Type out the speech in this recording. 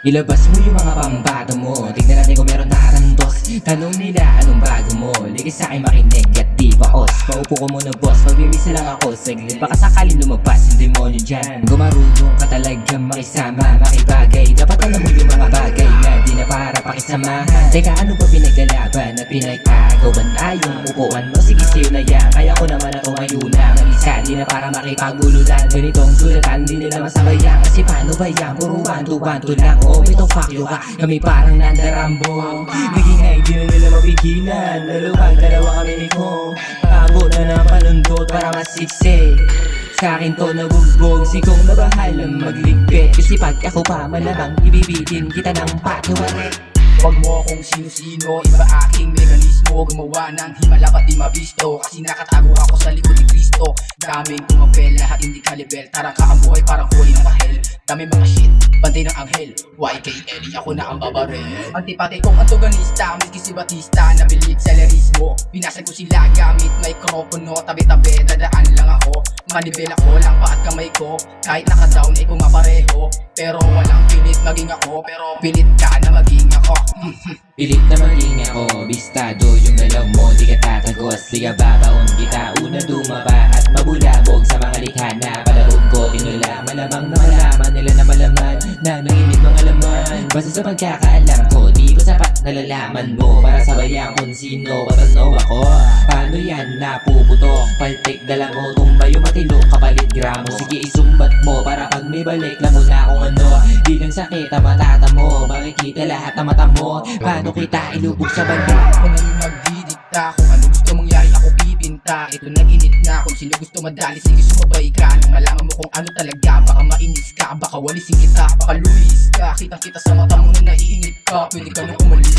Ilabas mo yung mga pambato mo. Tignan natin kung meron nakarandos. Tanong nila anong bago mo. Ligis sa'kin makinig at di baos. Paupo ko muna boss, magbibisa lang ako saglit. Baka sakaling lumabas yung demonyo dyan. Gumarunong ka talagang makisama, makibagay. Dapat alam mo yung mga bagay na di na para pakisamahan. Teka, ano ba pinaglalaban at pinag-aagawan? Tayong upuan mo, sige sa'yo na yan. Kaya ko naman na tumayo na mag-isa, di na para makipagulutan. Ganitong sulatan, di nila masabayan. Kasi paano ba yan? Puro banto-banto lang. Oh, itong fuck you ka, kami parang nandarambo. Nagingay, di na nila mapigilan. Dalawa kami ni Kong. Paabo na ng panundot para masiksi. Sa'kin to nabugbog, si Kong na bahala magligpit. Kasi pag ako pa malamang ibibitin kita ng patiwari. Huwag mo akong sino-sino, iba aking mekanismo. Gumawa ng himala ba't di mabisto? Kasi nakatago ako sa likod ni Cristo. Daming tumapel, lahat hindi kalibel. Tarang ka ang buhay, parang huli ng kahel. Dami mga shit, bantay ng anghel. YKL, ako na ang babarel. Antipati kong antagonista, miski si Batista. Nabilit sa lerismo, binasag ko sila gamit mikropono. Tabi-tabi, dadaan lang ako. Manibel ako lang pa at kamay ko. Kahit naka-down ay pumapareho. Pero walang pilit maging ako. Pero pilit ka na maging ako. Pilit na maging ako, bistado yung galaw mo. Di ka tatagos, di ka babaon kita. Una dumaba at mabulabog sa mga likha na palahog ko. Pinula, malamang na malaman nila na malaman na nanginit mga laman. Basta sa pagkakaalam ko, di ko sapat nalalaman mo para sabayan kung sino patanaw ako. Paano yan napuputo? Paltik dala mo, tumayo matilo kapalit gramo. Sige isumbat mo para pag may balik lang mo na kung ano. Di lang sakit ang matata mo, makikita lahat ng mata mo. Paano kita ilubog sa banda? Ako na yung nagdidikta, kung ano gusto mangyari ako pipinta. Ito nag-init na, kung sino gusto madali, sige sumabay ka. Nang malaman mo kung ano talaga, baka mainis ka, baka walisin kita, baka luis ka. Kitang kita sa mata mo na naiinit ka, pwede ka nang umalis.